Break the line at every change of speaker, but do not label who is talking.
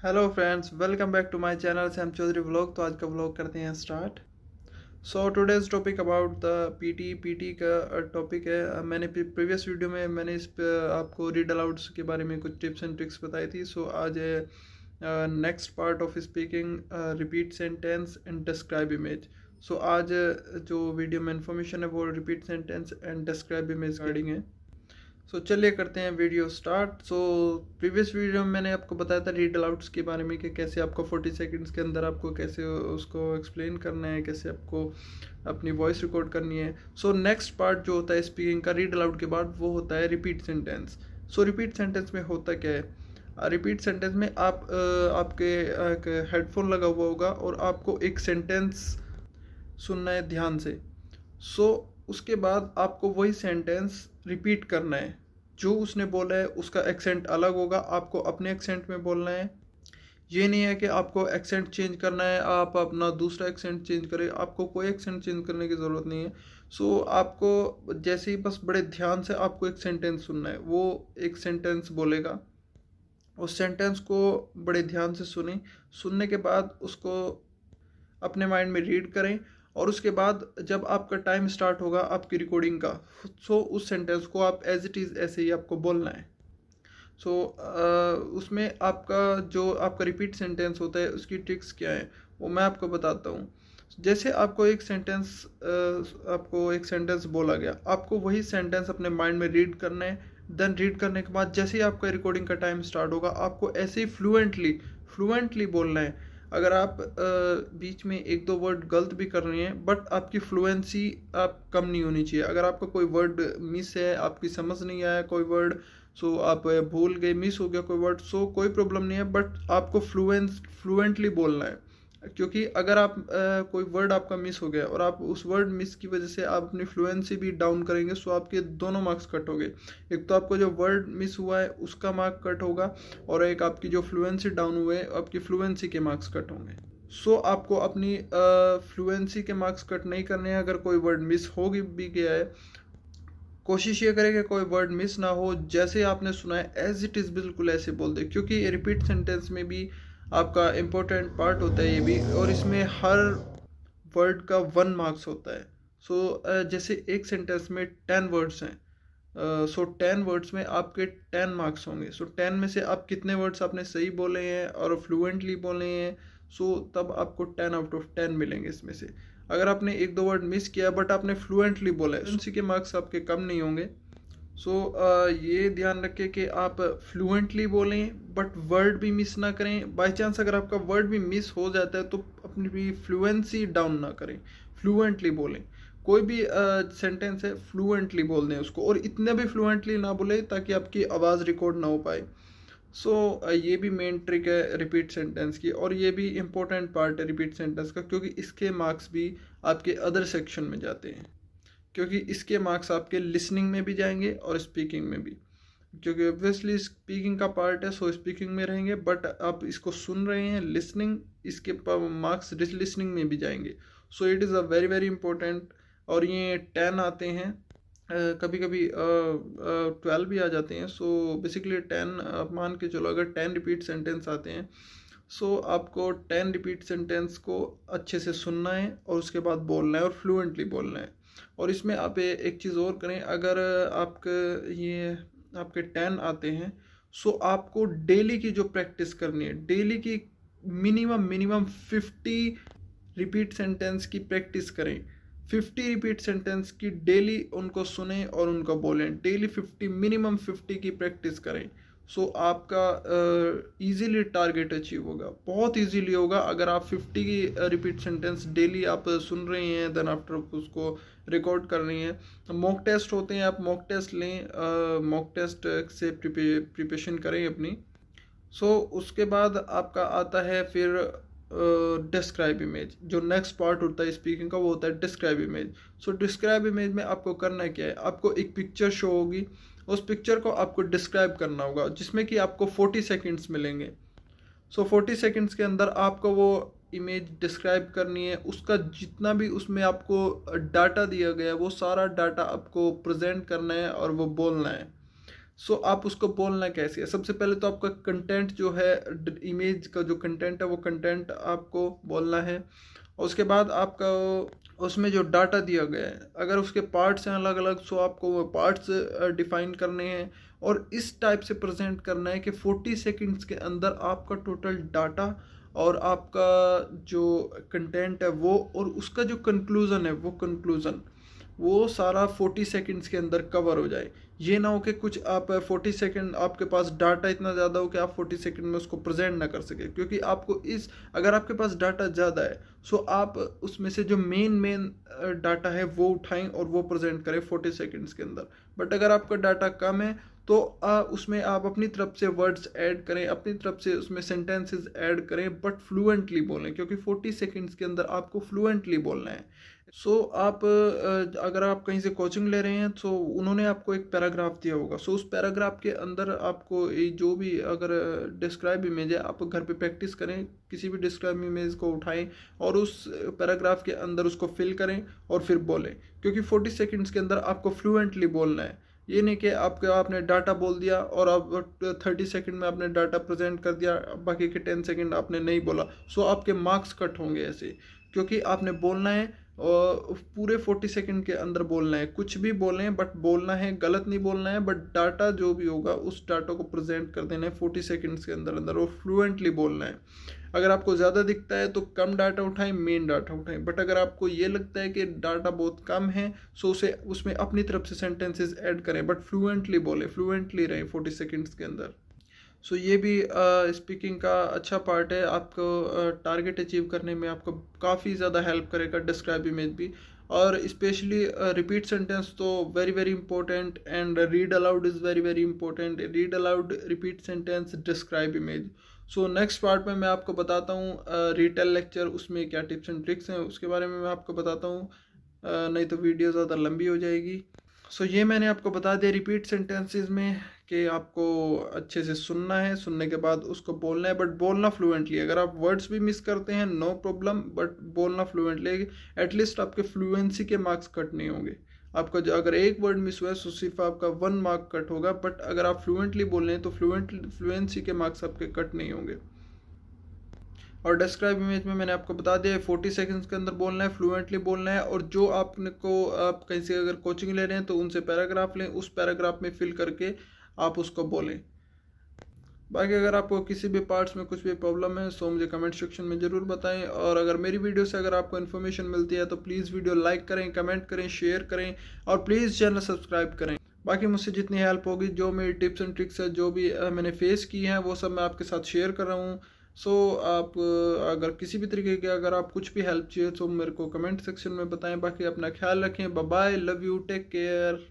Hello friends, welcome back to my channel Sam Chaudhary vlog. तो आज का व्लॉग करते हैं start. So today's topic about the PT का टॉपिक है। मैंने प्रीवियस वीडियो में मैंने इस पे आपको रीड अलाउड्स के बारे में कुछ टिप्स एंड ट्रिक्स बताई थी। सो आज next part of speaking repeat sentence and describe image. So आज जो वीडियो में इंफॉर्मेशन है वो repeat sentence and describe image regarding है। सो चलिए करते हैं video start. So previous video में मैंने आपको बताया था रीड अलाउड्स के बारे में कि कैसे आपको 40 सेकंड्स के अंदर आपको कैसे उसको एक्सप्लेन करना है, कैसे आपको अपनी वॉइस रिकॉर्ड करनी है। सो नेक्स्ट पार्ट जो होता है स्पीकिंग का रीड अलाउड के बाद वो होता है रिपीट सेंटेंस। सो रिपीट सेंटेंस में होता क्या है? रिपीट सेंटेंस में आपके हेडफोन लगा हुआ होगा और आपको एक सेंटेंस सुनना है ध्यान से। सो उसके बाद आपको वही सेंटेंस रिपीट करना है। जो उसने बोला है उसका एक्सेंट अलग होगा, आपको अपने एक्सेंट में बोलना है। ये नहीं है कि आपको एक्सेंट चेंज करना है, आप अपना दूसरा एक्सेंट चेंज करें। आपको कोई एक्सेंट चेंज करने की ज़रूरत नहीं है। सो आपको जैसे ही बस बड़े ध्यान से आपको एक सेंटेंस सुनना है। वो एक सेंटेंस बोलेगा, उस सेंटेंस को बड़े ध्यान से सुनने के बाद उसको अपने माइंड में रीड करें। और उसके बाद जब आपका टाइम स्टार्ट होगा आपकी रिकॉर्डिंग का, सो उस सेंटेंस को आप एज इट इज़ ऐसे ही आपको बोलना है। सो उसमें आपका रिपीट सेंटेंस होता है, उसकी ट्रिक्स क्या है वो मैं आपको बताता हूँ। जैसे आपको एक सेंटेंस बोला गया, आपको वही सेंटेंस अपने माइंड में रीड करना है। देन रीड करने के बाद जैसे ही आपका रिकॉर्डिंग का टाइम स्टार्ट होगा आपको ऐसे ही फ्लुएंटली बोलना है। अगर आप बीच में एक दो वर्ड गलत भी कर रहे हैं बट आपकी फ्लुएंसी आप कम नहीं होनी चाहिए। अगर आपका कोई वर्ड मिस है, आपकी समझ नहीं आया कोई वर्ड, सो आप भूल गए, मिस हो गया कोई वर्ड, सो कोई प्रॉब्लम नहीं है, बट आपको फ्लुएंटली बोलना है। क्योंकि अगर आप कोई वर्ड आपका मिस हो गया और आप उस वर्ड मिस की वजह से आप अपनी फ्लुएंसी भी डाउन करेंगे, सो आपके दोनों मार्क्स कट होंगे। एक तो आपको जो वर्ड मिस हुआ है उसका मार्क कट होगा और एक आपकी जो फ्लुएंसी डाउन हुए आपकी फ्लुएंसी के मार्क्स कट होंगे। सो आपको अपनी फ्लुएंसी के मार्क्स कट नहीं करने हैं। अगर कोई वर्ड मिस हो भी गया है, कोशिश ये करें कि कोई वर्ड मिस ना हो। जैसे आपने सुना है एज इट इज़ बिल्कुल ऐसे बोल दे, क्योंकि रिपीट सेंटेंस में भी आपका इम्पोर्टेंट पार्ट होता है ये भी, और इसमें हर वर्ड का 1 मार्क्स होता है। सो जैसे एक सेंटेंस में 10 वर्ड्स हैं, सो 10 वर्ड्स में आपके 10 मार्क्स होंगे। सो 10 में से आप कितने वर्ड्स आपने सही बोले हैं और फ्लुएंटली बोले हैं, सो तब आपको 10 आउट ऑफ 10 मिलेंगे इसमें से। अगर आपने एक दो वर्ड मिस किया बट आपने फ्लुएंटली बोला है, उसी के मार्क्स आपके कम नहीं होंगे। सो ये ध्यान रखें कि आप फ्लुएंटली बोलें बट वर्ड भी मिस ना करें। बाय चांस अगर आपका वर्ड भी मिस हो जाता है तो अपनी भी फ्लुएंसी डाउन ना करें, फ्लुएंटली बोलें। कोई भी सेंटेंस है फ्लुएंटली बोल दें उसको, और इतने भी फ्लुएंटली ना बोले ताकि आपकी आवाज़ रिकॉर्ड ना हो पाए। सो ये भी मेन ट्रिक है रिपीट सेंटेंस की, और ये भी इम्पोर्टेंट पार्ट है रिपीट सेंटेंस का, क्योंकि इसके मार्क्स भी आपके अदर सेक्शन में जाते हैं। क्योंकि इसके मार्क्स आपके लिसनिंग में भी जाएंगे और स्पीकिंग में भी, क्योंकि ऑब्वियसली स्पीकिंग का पार्ट है, सो स्पीकिंग में रहेंगे, बट आप इसको सुन रहे हैं लिसनिंग, इसके मार्क्स लिसनिंग में भी जाएंगे। So it is a very very important. और ये 10 आते हैं, कभी कभी 12 भी आ जाते हैं। सो बेसिकली 10 आप मान के चलो, अगर 10 रिपीट सेंटेंस आते हैं, सो आपको 10 रिपीट सेंटेंस को अच्छे से सुनना है और उसके बाद बोलना है और फ्लुएंटली बोलना है। और इसमें आप एक चीज़ और करें, अगर आपके 10 आते हैं, सो आपको डेली की जो प्रैक्टिस करनी है, डेली की मिनिमम 50 रिपीट सेंटेंस की प्रैक्टिस करें। 50 रिपीट सेंटेंस की डेली उनको सुने और उनको बोलें। डेली 50, मिनिमम 50 की प्रैक्टिस करें। सो आपका इजीली टारगेट अचीव होगा, बहुत इजीली होगा। अगर आप 50 की रिपीट सेंटेंस डेली आप सुन रहे हैं, देन आफ्टर उसको रिकॉर्ड कर रही हैं। मॉक टेस्ट होते हैं, आप मॉक टेस्ट लें, मॉक टेस्ट से प्रिपरेशन करें अपनी। सो उसके बाद आपका आता है फिर डिस्क्राइब इमेज। जो नेक्स्ट पार्ट होता है स्पीकिंग का वो होता है डिस्क्राइब इमेज। सो डिस्क्राइब इमेज में आपको करना क्या है, आपको एक पिक्चर शो होगी, उस पिक्चर को आपको डिस्क्राइब करना होगा, जिसमें कि आपको 40 सेकंड्स मिलेंगे। सो 40 सेकंड्स के अंदर आपको वो इमेज डिस्क्राइब करनी है। उसका जितना भी उसमें आपको डाटा दिया गया है वो सारा डाटा आपको प्रेजेंट करना है और वो बोलना है। सो आप उसको बोलना कैसे है। सबसे पहले तो आपका कंटेंट जो है, इमेज का जो कंटेंट है वो कंटेंट आपको बोलना है। और उसके बाद आपका उसमें जो डाटा दिया गया है, अगर उसके पार्ट्स हैं अलग अलग, सो आपको वो पार्ट्स डिफाइन करने हैं और इस टाइप से प्रेजेंट करना है कि 40 सेकंड्स के अंदर आपका टोटल डाटा और आपका जो कंटेंट है वो और उसका जो कंक्लूज़न है वो सारा 40 सेकंड्स के अंदर कवर हो जाए। ये ना हो कि कुछ आप 40 सेकंड आपके पास डाटा इतना ज़्यादा हो कि आप 40 सेकंड में उसको प्रेजेंट ना कर सके, क्योंकि आपको इस अगर आपके पास डाटा ज़्यादा है सो आप उसमें से जो मेन डाटा है वो उठाएं और वो प्रेजेंट करें 40 सेकंड्स के अंदर। बट अगर आपका डाटा कम है तो उसमें आप अपनी तरफ से वर्ड्स ऐड करें, अपनी तरफ से उसमें सेंटेंसेस ऐड करें, बट फ्लुएंटली बोलें, क्योंकि 40 सेकंड्स के अंदर आपको फ्लुएंटली बोलना है। सो आप अगर आप कहीं से कोचिंग ले रहे हैं तो उन्होंने आपको एक पैराग्राफ दिया होगा, सो उस पैराग्राफ के अंदर आपको ये जो भी अगर डिस्क्राइब इमेज है आप घर पे प्रैक्टिस करें, किसी भी डिस्क्राइब इमेज को उठाएं और उस पैराग्राफ के अंदर उसको फिल करें और फिर बोलें, क्योंकि 40 सेकंड्स के अंदर आपको फ्लुएंटली बोलना है। ये नहीं कि आपने डाटा बोल दिया और आप 30 सेकंड में आपने डाटा प्रेजेंट कर दिया, बाकी के 10 सेकंड आपने नहीं बोला, सो आपके मार्क्स कट होंगे ऐसे। क्योंकि आपने बोलना है और पूरे 40 सेकंड के अंदर बोलना है, कुछ भी बोलें बट बोलना है, गलत नहीं बोलना है, बट डाटा जो भी होगा उस डाटा को प्रेजेंट कर देना है 40 सेकंड्स के अंदर अंदर और फ्लुएंटली बोलना है। अगर आपको ज़्यादा दिखता है तो कम डाटा उठाएं, मेन डाटा उठाएं, बट अगर आपको ये लगता है कि डाटा बहुत कम है सो उसे उसमें अपनी तरफ से सेंटेंसेस ऐड करें, बट फ्लुएंटली बोले, फ्लुएंटली रहें 40 सेकंड्स के अंदर। सो ये भी स्पीकिंग का अच्छा पार्ट है, आपको टारगेट अचीव करने में आपको काफ़ी ज़्यादा हेल्प करेगा डिस्क्राइब इमेज भी। और स्पेशली रिपीट सेंटेंस तो very very important, and read aloud is very very important. Read aloud, repeat sentence, describe image. So next part में मैं आपको बताता हूँ रिटेल लेक्चर, उसमें क्या टिप्स एंड ट्रिक्स हैं उसके बारे में मैं आपको बताता हूँ, नहीं तो वीडियो ज़्यादा लंबी हो जाएगी। सो ये मैंने आपको बता दिया रिपीट सेंटेंसेस में कि आपको अच्छे से सुनना है, सुनने के बाद उसको बोलना है, बट बोलना फ्लुएंटली। अगर आप वर्ड्स भी मिस करते हैं नो प्रॉब्लम, बट बोलना फ्लुएंटली, एटलीस्ट आपके फ्लुएंसी के मार्क्स कट नहीं होंगे। आपका जो अगर एक वर्ड मिस हुआ है तो सिर्फ आपका 1 मार्क कट होगा, बट अगर आप फ्लुएंटली बोल रहे हैं तो फ्लुएंसी के मार्क्स आपके कट नहीं होंगे। और डिस्क्राइब इमेज में मैंने आपको बता दिया 40 सेकंड्स के अंदर बोलना है, फ्लुएंटली बोलना है, और जो आपने को आप कहीं से अगर कोचिंग ले रहे हैं तो उनसे पैराग्राफ लें, उस पैराग्राफ में फिल करके आप उसको बोलें। बाकी अगर आपको किसी भी पार्ट्स में कुछ भी प्रॉब्लम है तो मुझे कमेंट सेक्शन में ज़रूर बताएं, और अगर मेरी वीडियो से अगर आपको इन्फॉर्मेशन मिलती है तो प्लीज़ वीडियो लाइक करें, कमेंट करें, शेयर करें और प्लीज़ चैनल सब्सक्राइब करें। बाकी मुझसे जितनी हेल्प होगी, जो मेरी टिप्स एंड ट्रिक्स है, जो भी मैंने फेस की हैं वो सब मैं आपके साथ शेयर कर रहा हूँ। सो आप अगर किसी भी तरीके के अगर आप कुछ भी हेल्प चाहिए तो मेरे को कमेंट सेक्शन में बताएं। बाकी अपना ख्याल रखें, bye bye, love you, take care.